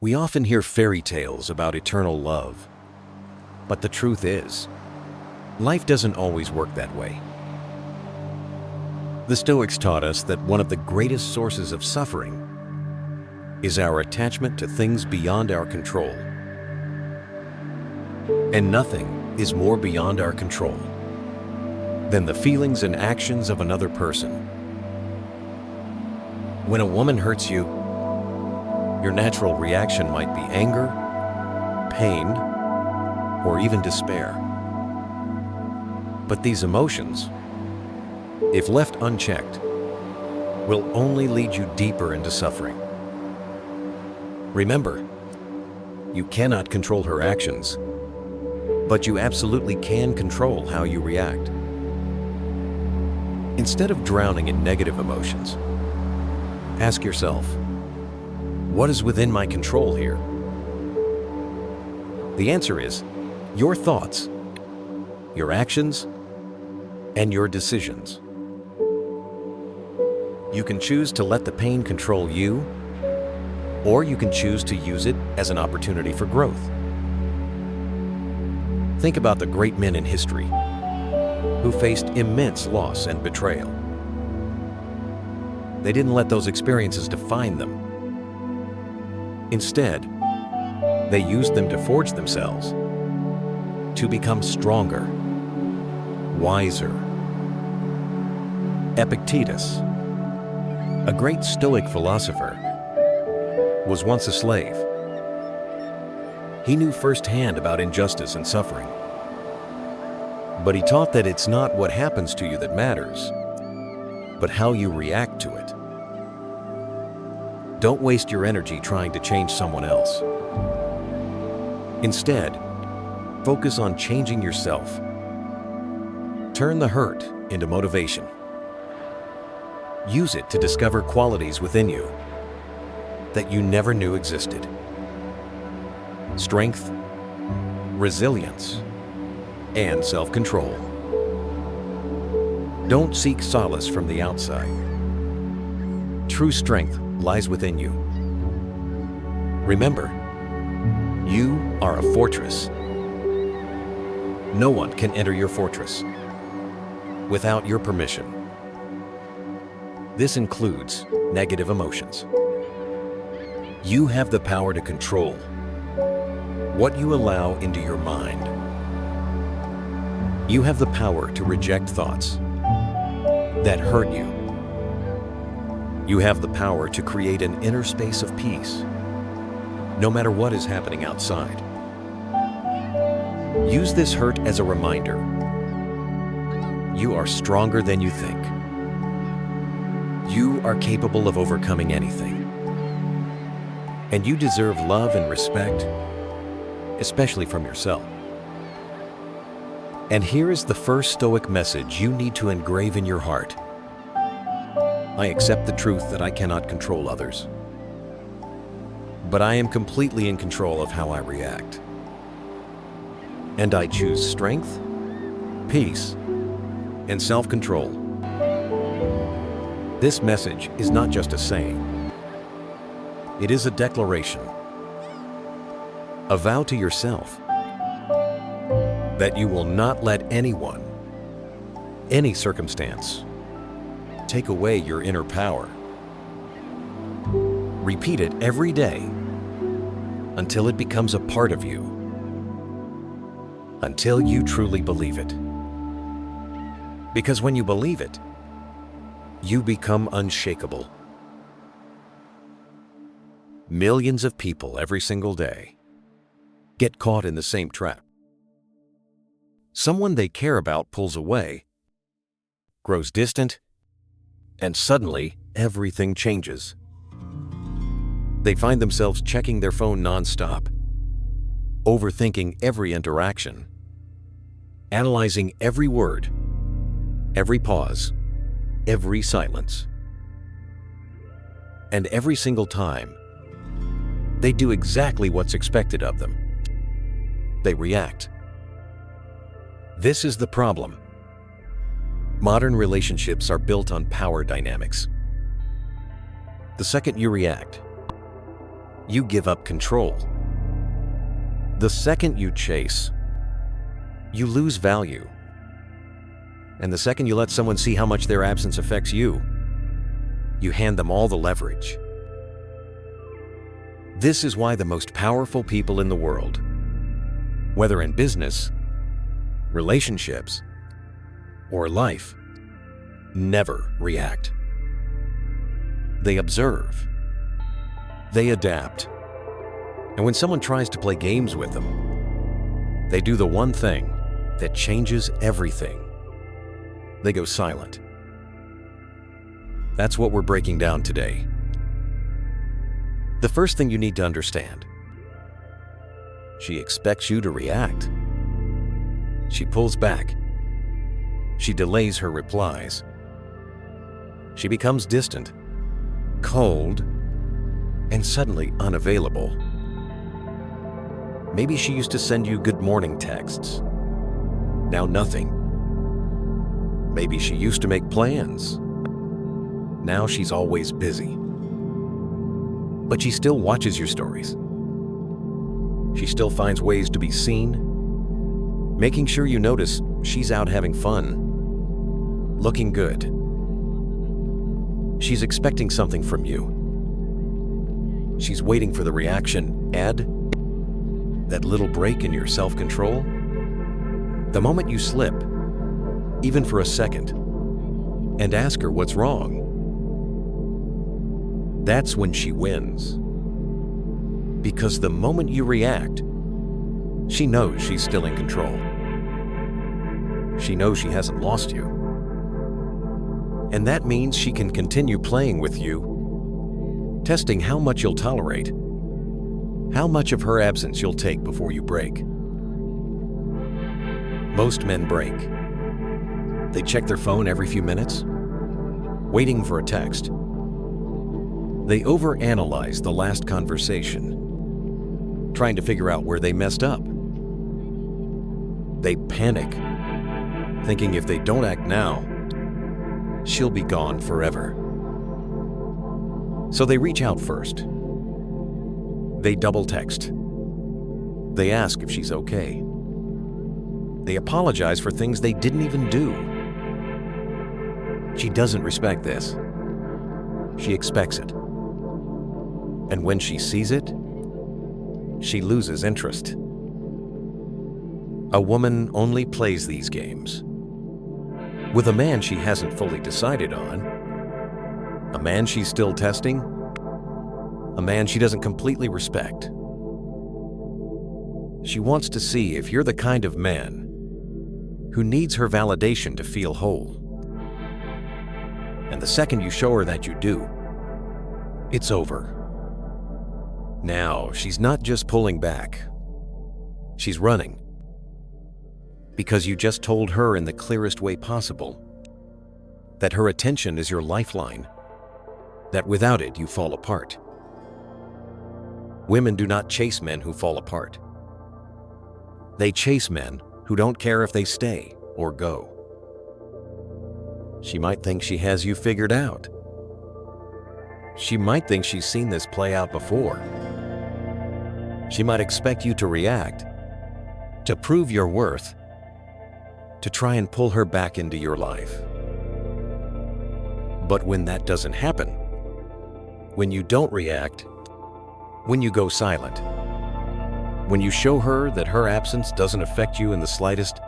We often hear fairy tales about eternal love, but the truth is, life doesn't always work that way. The Stoics taught us that one of the greatest sources of suffering is our attachment to things beyond our control. And nothing is more beyond our control than the feelings and actions of another person. When a woman hurts you, your natural reaction might be anger, pain, or even despair. But these emotions, if left unchecked, will only lead you deeper into suffering. Remember, you cannot control her actions, but you absolutely can control how you react. Instead of drowning in negative emotions, ask yourself, what is within my control here? The answer is your thoughts, your actions, and your decisions. You can choose to let the pain control you, or you can choose to use it as an opportunity for growth. Think about the great men in history who faced immense loss and betrayal. They didn't let those experiences define them. Instead, they used them to forge themselves, to become stronger, wiser. Epictetus, a great Stoic philosopher, was once a slave. He knew firsthand about injustice and suffering. But he taught that it's not what happens to you that matters, but how you react to it. Don't waste your energy trying to change someone else. Instead, focus on changing yourself. Turn the hurt into motivation. Use it to discover qualities within you that you never knew existed. Strength, resilience, and self-control. Don't seek solace from the outside. True strength lies within you. Remember, you are a fortress. No one can enter your fortress without your permission. This includes negative emotions. You have the power to control what you allow into your mind. You have the power to reject thoughts that hurt you. You have the power to create an inner space of peace, no matter what is happening outside. Use this hurt as a reminder. You are stronger than you think. You are capable of overcoming anything. And you deserve love and respect, especially from yourself. And here is the first Stoic message you need to engrave in your heart. I accept the truth that I cannot control others, but I am completely in control of how I react. And I choose strength, peace, and self-control. This message is not just a saying. It is a declaration, a vow to yourself that you will not let anyone, any circumstance, take away your inner power. Repeat it every day until it becomes a part of you, until you truly believe it. Because when you believe it, you become unshakable. Millions of people every single day get caught in the same trap. Someone they care about pulls away, grows distant, and suddenly everything changes. They find themselves checking their phone nonstop, overthinking every interaction, analyzing every word, every pause, every silence. And every single time, they do exactly what's expected of them. They react. This is the problem. Modern relationships are built on power dynamics. The second you react, you give up control. The second you chase, you lose value. And the second you let someone see how much their absence affects you, you hand them all the leverage. This is why the most powerful people in the world, whether in business, relationships, or life, never react. They observe. They adapt. And when someone tries to play games with them, they do the one thing that changes everything. They go silent. That's what we're breaking down today. The first thing you need to understand: she expects you to react. She pulls back. She delays her replies. She becomes distant, cold, and suddenly unavailable. Maybe she used to send you good morning texts. Now nothing. Maybe she used to make plans. Now she's always busy. But she still watches your stories. She still finds ways to be seen, making sure you notice she's out having fun, looking good. She's expecting something from you. She's waiting for the reaction, add that little break in your self-control. The moment you slip, even for a second, and ask her what's wrong, that's when she wins. Because the moment you react, she knows she's still in control. She knows she hasn't lost you. And that means she can continue playing with you, testing how much you'll tolerate, how much of her absence you'll take before you break. Most men break. They check their phone every few minutes, waiting for a text. They overanalyze the last conversation, trying to figure out where they messed up. They panic, thinking if they don't act now, she'll be gone forever. So they reach out first. They double text. They ask if she's okay. They apologize for things they didn't even do. She doesn't respect this. She expects it. And when she sees it, she loses interest. A woman only plays these games with a man she hasn't fully decided on, a man she's still testing, a man she doesn't completely respect. She wants to see if you're the kind of man who needs her validation to feel whole. And the second you show her that you do, it's over. Now, she's not just pulling back. She's running. Because you just told her in the clearest way possible that her attention is your lifeline, that without it you fall apart. Women do not chase men who fall apart. They chase men who don't care if they stay or go. She might think she has you figured out. She might think she's seen this play out before. She might expect you to react, to prove your worth, to try and pull her back into your life. But when that doesn't happen, when you don't react, when you go silent, when you show her that her absence doesn't affect you in the slightest,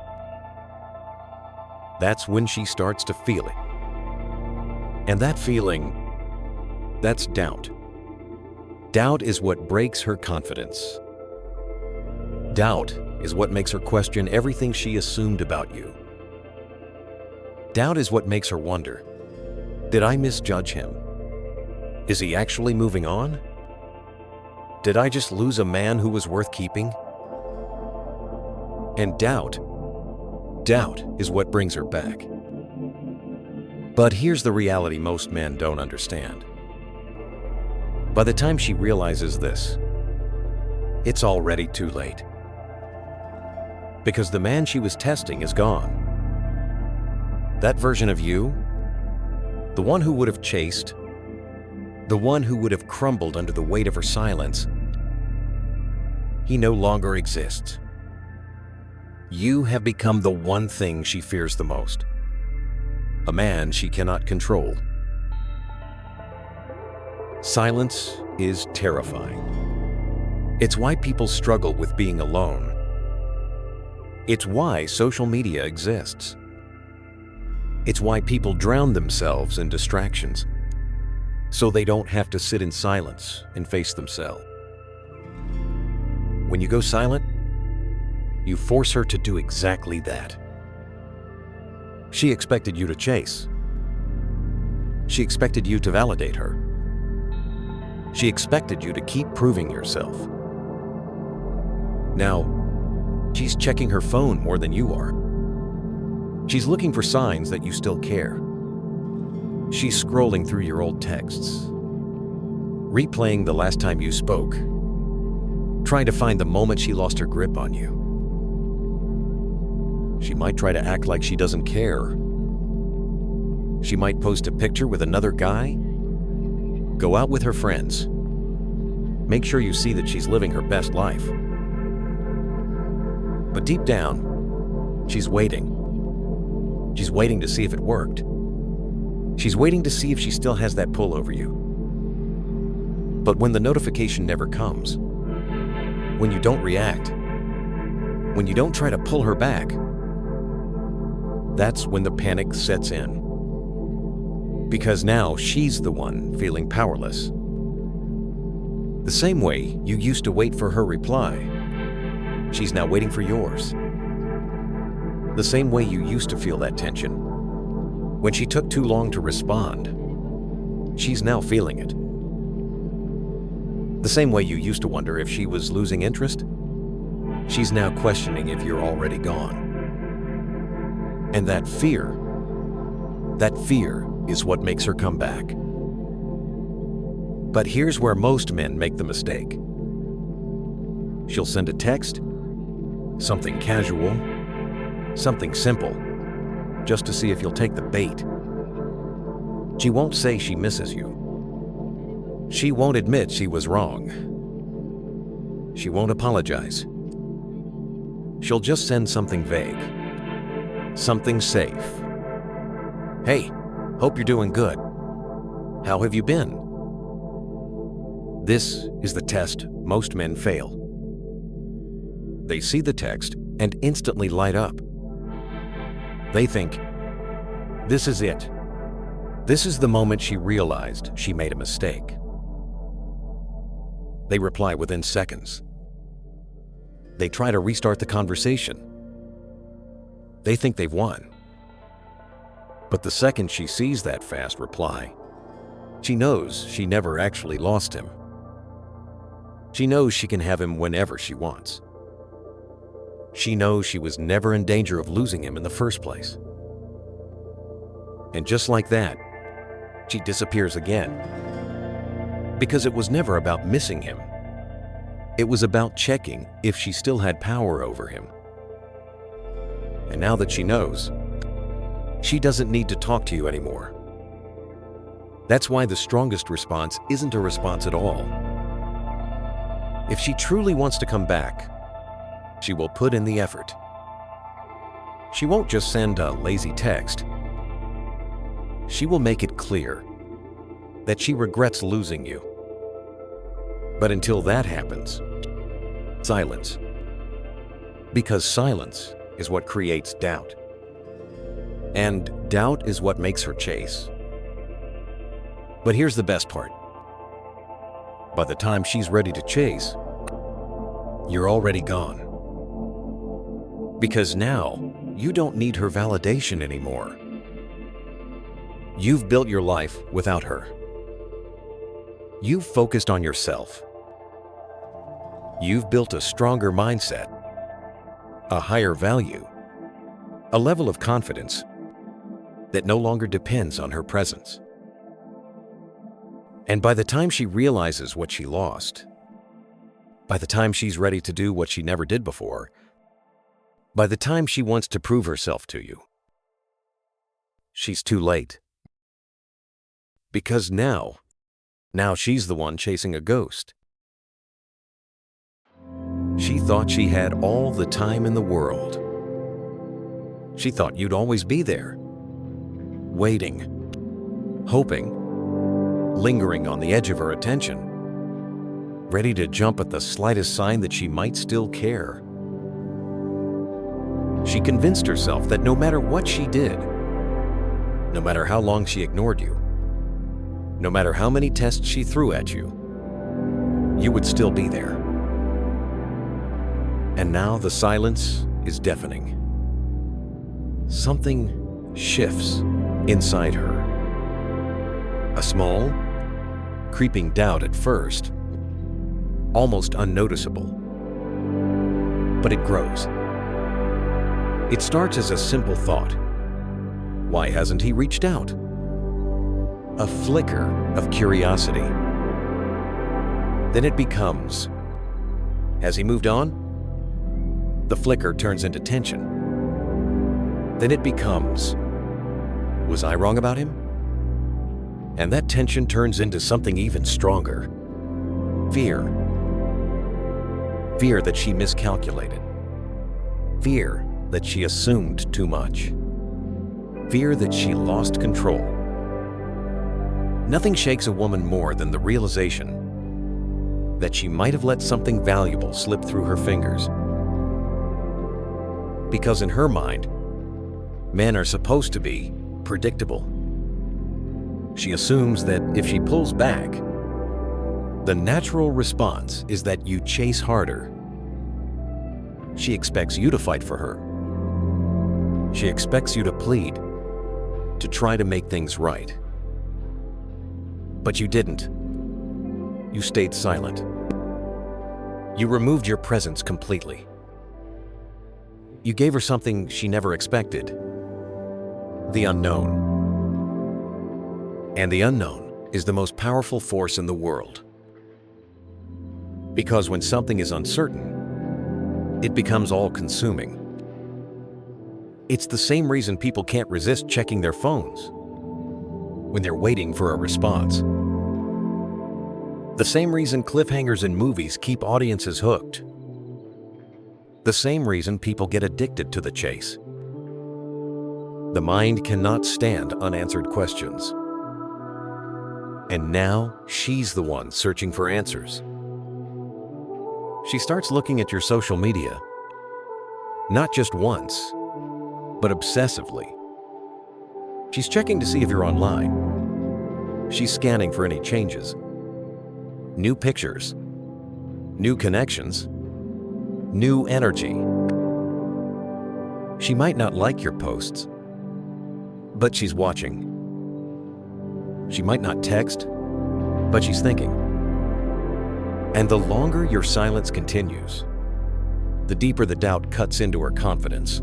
that's when she starts to feel it. And that feeling, that's doubt. Doubt is what breaks her confidence. Doubt is what makes her question everything she assumed about you. Doubt is what makes her wonder, did I misjudge him? Is he actually moving on? Did I just lose a man who was worth keeping? And doubt is what brings her back. But here's the reality most men don't understand. By the time she realizes this, it's already too late. Because the man she was testing is gone. That version of you, the one who would have chased, the the one who would have crumbled under the weight of her silence, he no longer exists. You have become the one thing she fears the most, a man she cannot control. Silence is terrifying. It's why people struggle with being alone. It's why social media exists. It's why people drown themselves in distractions, so they don't have to sit in silence and face themselves. When you go silent, you force her to do exactly that. She expected you to chase. She expected you to validate her. She expected you to keep proving yourself. Now, she's checking her phone more than you are. She's looking for signs that you still care. She's scrolling through your old texts, replaying the last time you spoke, trying to find the moment she lost her grip on you. She might try to act like she doesn't care. She might post a picture with another guy, go out with her friends, make sure you see that she's living her best life. But deep down, she's waiting. She's waiting to see if it worked. She's waiting to see if she still has that pull over you. But when the notification never comes, when you don't react, when you don't try to pull her back, that's when the panic sets in. Because now she's the one feeling powerless. The same way you used to wait for her reply, she's now waiting for yours. The same way you used to feel that tension when she took too long to respond, she's now feeling it. The same way you used to wonder if she was losing interest, she's now questioning if you're already gone. And that fear is what makes her come back. But here's where most men make the mistake. She'll send a text, something casual, something simple, just to see if you'll take the bait. She won't say she misses you. She won't admit she was wrong. She won't apologize. She'll just send something vague, something safe. Hey, hope you're doing good. How have you been? This is the test most men fail. They see the text and instantly light up. They think, this is it. This is the moment she realized she made a mistake. They reply within seconds. They try to restart the conversation. They think they've won. But the second she sees that fast reply, she knows she never actually lost him. She knows she can have him whenever she wants. She knows she was never in danger of losing him in the first place. And just like that, she disappears again. Because it was never about missing him. It was about checking if she still had power over him. And now that she knows, she doesn't need to talk to you anymore. That's why the strongest response isn't a response at all. If she truly wants to come back, she will put in the effort. She won't just send a lazy text. She will make it clear that she regrets losing you. But until that happens, silence. Because silence is what creates doubt. And doubt is what makes her chase. But here's the best part. By the time she's ready to chase, you're already gone. Because now, you don't need her validation anymore. You've built your life without her. You've focused on yourself. You've built a stronger mindset, a higher value, a level of confidence that no longer depends on her presence. And by the time she realizes what she lost, by the time she's ready to do what she never did before, by the time she wants to prove herself to you, she's too late. Because now, Now she's the one chasing a ghost. She thought she had all the time in the world. She thought you'd always be there, waiting, hoping, lingering on the edge of her attention, ready to jump at the slightest sign that she might still care. She convinced herself that no matter what she did, no matter how long she ignored you, no matter how many tests she threw at you, you would still be there. And now the silence is deafening. Something shifts inside her. A small, creeping doubt at first, almost unnoticeable. But it grows. It starts as a simple thought. Why hasn't he reached out? A flicker of curiosity. Then it becomes, has he moved on? The flicker turns into tension. Then it becomes, was I wrong about him? And that tension turns into something even stronger. Fear. Fear that she miscalculated. Fear that she assumed too much. Fear that she lost control. Nothing shakes a woman more than the realization that she might have let something valuable slip through her fingers. Because in her mind, men are supposed to be predictable. She assumes that if she pulls back, the natural response is that you chase harder. She expects you to fight for her. She expects you to plead, to try to make things right. But you didn't. You stayed silent. You removed your presence completely. You gave her something she never expected. The unknown. And the unknown is the most powerful force in the world. Because when something is uncertain, it becomes all-consuming. It's the same reason people can't resist checking their phones when they're waiting for a response. The same reason cliffhangers in movies keep audiences hooked. The same reason people get addicted to the chase. The mind cannot stand unanswered questions. And now she's the one searching for answers. She starts looking at your social media, not just once, but obsessively. She's checking to see if you're online. She's scanning for any changes, new pictures, new connections, new energy. She might not like your posts, but she's watching. She might not text, but she's thinking. And the longer your silence continues, the deeper the doubt cuts into her confidence.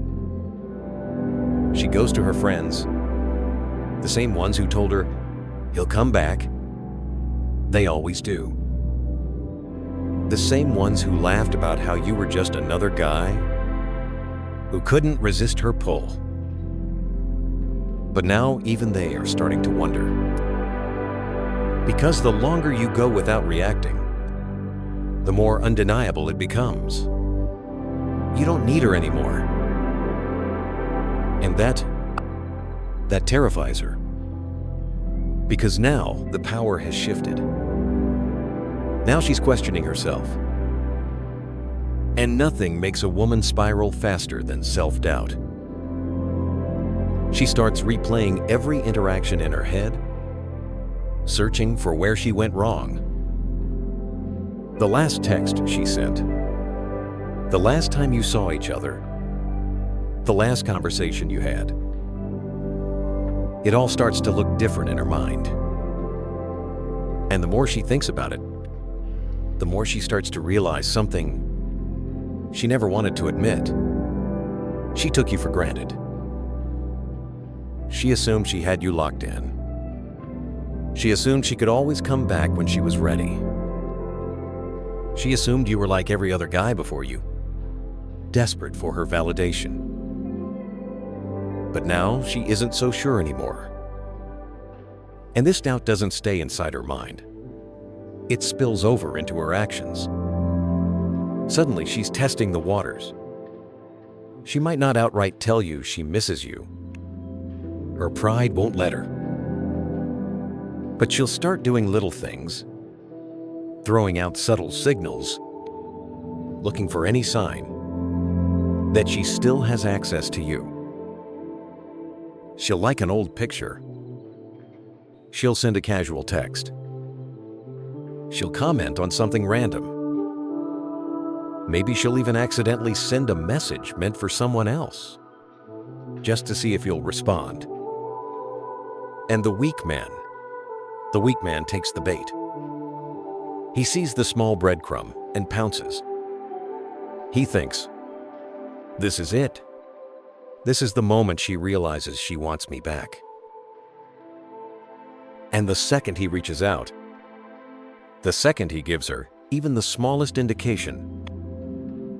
She goes to her friends, the same ones who told her, he'll come back. They always do. The same ones who laughed about how you were just another guy who couldn't resist her pull. But now even they are starting to wonder. Because the longer you go without reacting, the more undeniable it becomes. You don't need her anymore. And that terrifies her. Because now the power has shifted. Now she's questioning herself. And nothing makes a woman spiral faster than self-doubt. She starts replaying every interaction in her head, searching for where she went wrong. The last text she sent, the last time you saw each other, the last conversation you had. It all starts to look different in her mind. And the more she thinks about it, the more she starts to realize something she never wanted to admit. She took you for granted. She assumed she had you locked in. She assumed she could always come back when she was ready. She assumed you were like every other guy before you, desperate for her validation. But now she isn't so sure anymore. And this doubt doesn't stay inside her mind. it spills over into her actions. Suddenly, she's testing the waters. She might not outright tell you she misses you. Her pride won't let her. But she'll start doing little things, throwing out subtle signals, looking for any sign that she still has access to you. She'll like an old picture. She'll send a casual text. She'll comment on something random. Maybe she'll even accidentally send a message meant for someone else, just to see if you'll respond. And the weak man takes the bait. He sees the small breadcrumb and pounces. He thinks, this is it. This is the moment she realizes she wants me back. And the second he reaches out, the second he gives her even the smallest indication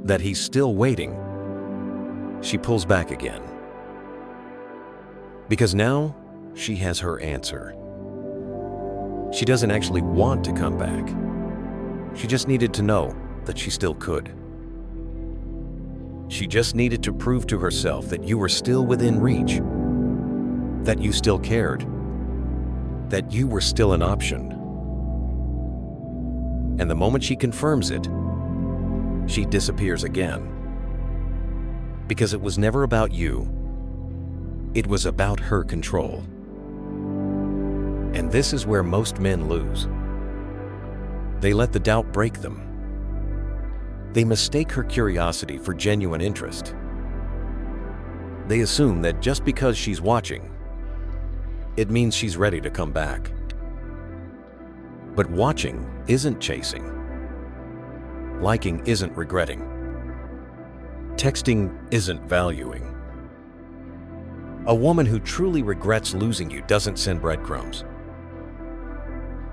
that he's still waiting, she pulls back again. Because now she has her answer. She doesn't actually want to come back. She just needed to know that she still could. She just needed to prove to herself that you were still within reach, that you still cared, that you were still an option. And the moment she confirms it, she disappears again. Because it was never about you. It was about her control. And this is where most men lose. They let the doubt break them. They mistake her curiosity for genuine interest. They assume that just because she's watching, it means she's ready to come back. But watching isn't chasing. Liking isn't regretting. Texting isn't valuing. A woman who truly regrets losing you doesn't send breadcrumbs.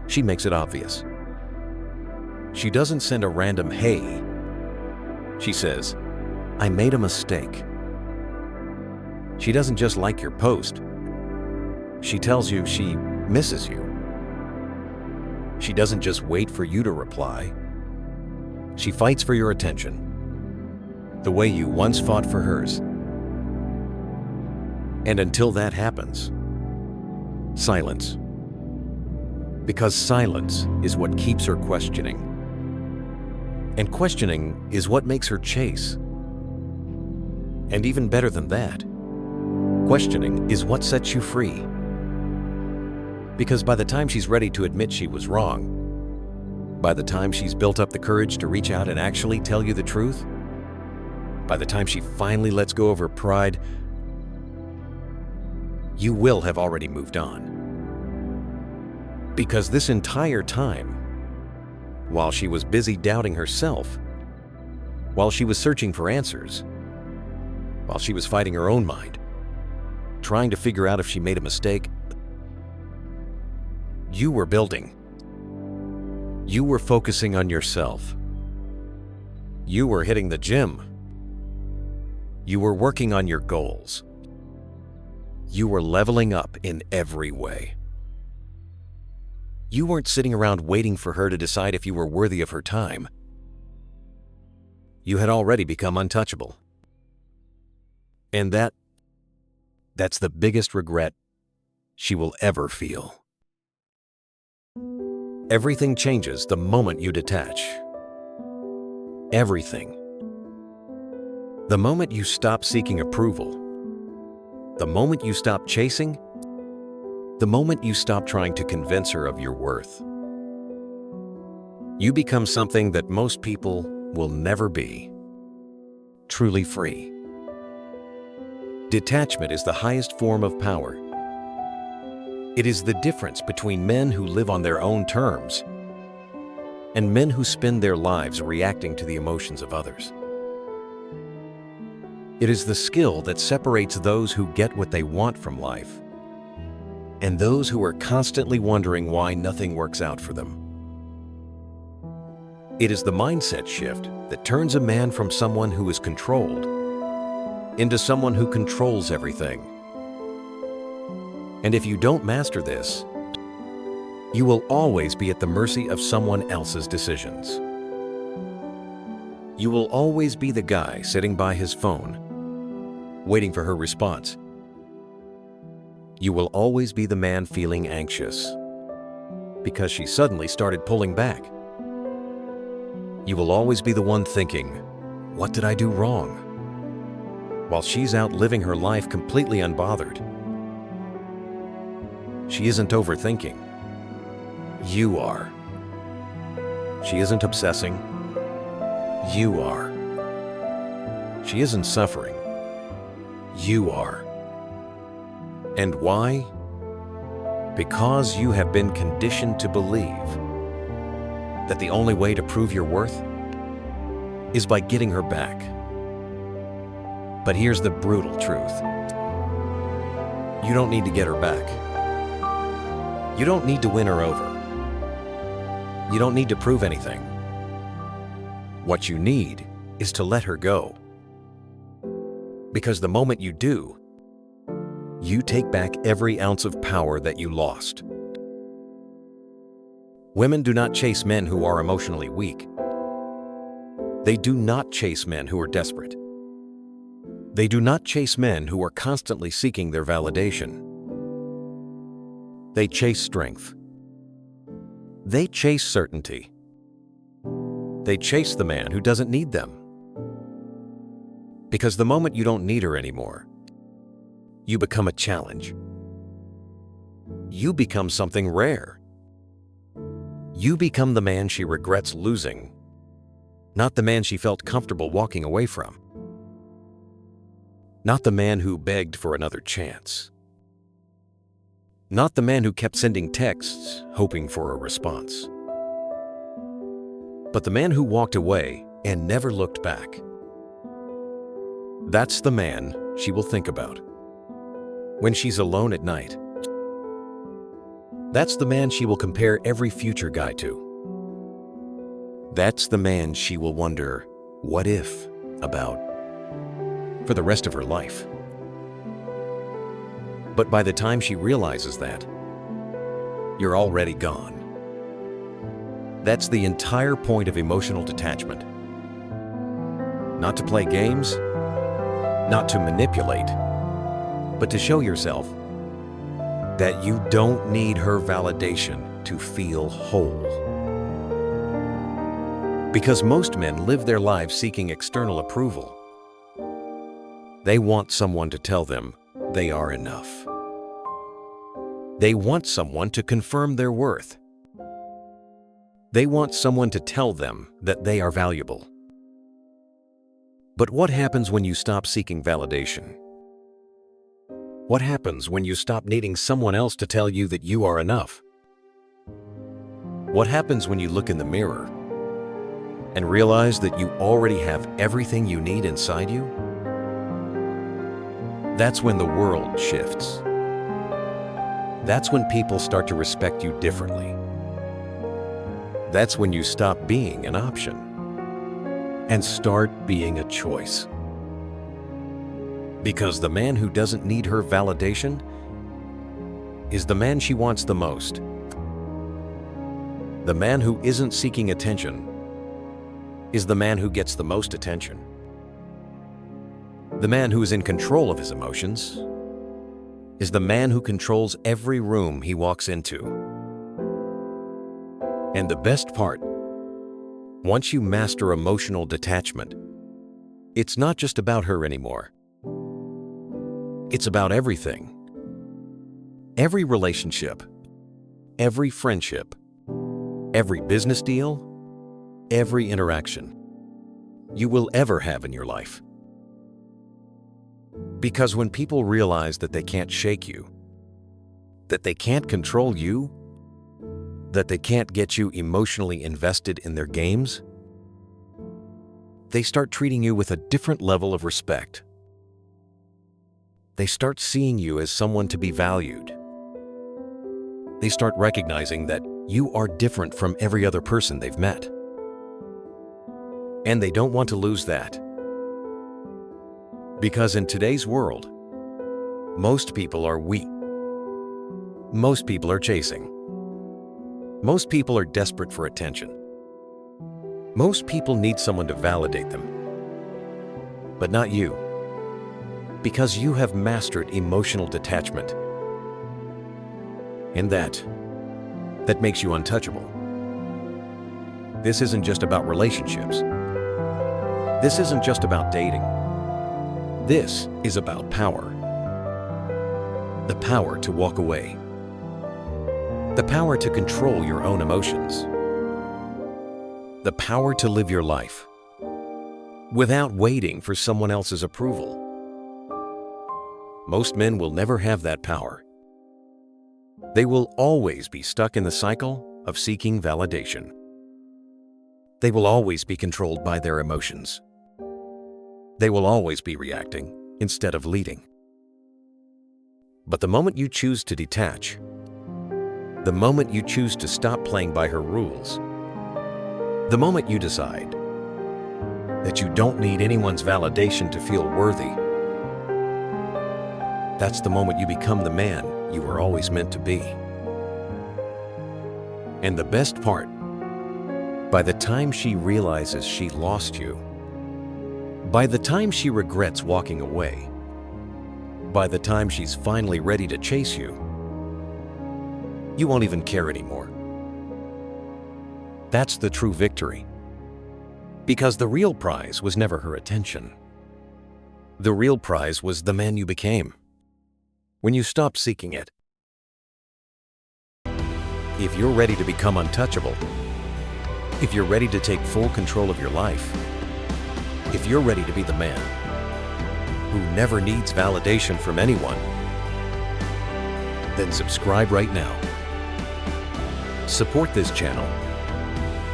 She makes it obvious. She doesn't send a random "hey." She says, "I made a mistake." She doesn't just like your post. She tells you she misses you. She doesn't just wait for you to reply. She fights for your attention, the way you once fought for hers. And until that happens, silence. Because silence is what keeps her questioning. And questioning is what makes her chase. And even better than that, questioning is what sets you free. Because by the time she's ready to admit she was wrong, by the time she's built up the courage to reach out and actually tell you the truth, by the time she finally lets go of her pride, you will have already moved on. Because this entire time, while she was busy doubting herself, while she was searching for answers, while she was fighting her own mind, trying to figure out if she made a mistake, you were building. You were focusing on yourself. You were hitting the gym. You were working on your goals. You were leveling up in every way. You weren't sitting around waiting for her to decide if you were worthy of her time. You had already become untouchable. And that's the biggest regret she will ever feel. Everything changes the moment you detach. Everything. The moment you stop seeking approval. The moment you stop chasing. The moment you stop trying to convince her of your worth. You become something that most people will never be. Truly free. Detachment is the highest form of power. It is the difference between men who live on their own terms and men who spend their lives reacting to the emotions of others. It is the skill that separates those who get what they want from life and those who are constantly wondering why nothing works out for them. It is the mindset shift that turns a man from someone who is controlled into someone who controls everything. And if you don't master this, You will always be at the mercy of someone else's decisions. You will always be the guy sitting by his phone, waiting for her response. You will always be the man feeling anxious because she suddenly started pulling back. You will always be the one thinking, "What did I do wrong?" while she's out living her life completely unbothered. She isn't overthinking. You are. She isn't obsessing. You are. She isn't suffering. You are. And why? Because you have been conditioned to believe that the only way to prove your worth is by getting her back. But here's the brutal truth. You don't need to get her back. You don't need to win her over. You don't need to prove anything. What you need is to let her go. Because the moment you do, you take back every ounce of power that you lost. Women do not chase men who are emotionally weak. They do not chase men who are desperate. They do not chase men who are constantly seeking their validation. They chase strength. They chase certainty. They chase the man who doesn't need them. Because the moment you don't need her anymore, you become a challenge. You become something rare. You become the man she regrets losing, not the man she felt comfortable walking away from. Not the man who begged for another chance. Not the man who kept sending texts, hoping for a response. But the man who walked away and never looked back. That's the man she will think about when she's alone at night. That's the man she will compare every future guy to. That's the man she will wonder, what if, about for the rest of her life. But by the time she realizes that, you're already gone. That's the entire point of emotional detachment. Not to play games, not to manipulate, but to show yourself that you don't need her validation to feel whole. Because most men live their lives seeking external approval. They want someone to tell them they are enough. They want someone to confirm their worth. They want someone to tell them that they are valuable. But what happens when you stop seeking validation? What happens when you stop needing someone else to tell you that you are enough? What happens when you look in the mirror and realize that you already have everything you need inside you? That's when the world shifts. That's when people start to respect you differently. That's when you stop being an option and start being a choice. Because the man who doesn't need her validation is the man she wants the most. The man who isn't seeking attention is the man who gets the most attention. The man who is in control of his emotions is the man who controls every room he walks into. And the best part, once you master emotional detachment, it's not just about her anymore. It's about everything. Every relationship, every friendship, every business deal, every interaction you will ever have in your life. Because when people realize that they can't shake you, that they can't control you, that they can't get you emotionally invested in their games, they start treating you with a different level of respect. They start seeing you as someone to be valued. They start recognizing that you are different from every other person they've met. And they don't want to lose that. Because in today's world, most people are weak. Most people are chasing. Most people are desperate for attention. Most people need someone to validate them. But not you. Because you have mastered emotional detachment. And that makes you untouchable. This isn't just about relationships. This isn't just about dating. This is about power. The power to walk away. The power to control your own emotions. The power to live your life without waiting for someone else's approval. Most men will never have that power. They will always be stuck in the cycle of seeking validation. They will always be controlled by their emotions. They will always be reacting instead of leading. But the moment you choose to detach, the moment you choose to stop playing by her rules, the moment you decide that you don't need anyone's validation to feel worthy, that's the moment you become the man you were always meant to be. And the best part, by the time she realizes she lost you, by the time she regrets walking away, by the time she's finally ready to chase you, you won't even care anymore. That's the true victory. Because the real prize was never her attention. The real prize was the man you became when you stopped seeking it. If you're ready to become untouchable, if you're ready to take full control of your life, if you're ready to be the man who never needs validation from anyone, then subscribe right now. Support this channel,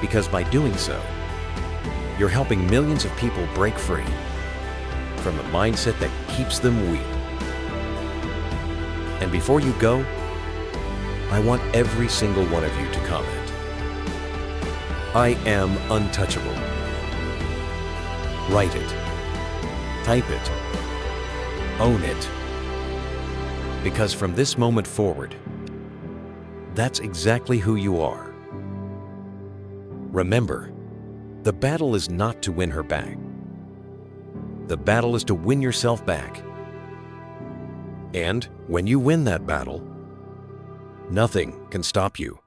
because by doing so, you're helping millions of people break free from a mindset that keeps them weak. And before you go, I want every single one of you to comment, "I am untouchable." Write it, type it, own it. Because from this moment forward, that's exactly who you are. Remember, the battle is not to win her back. The battle is to win yourself back. And when you win that battle, nothing can stop you.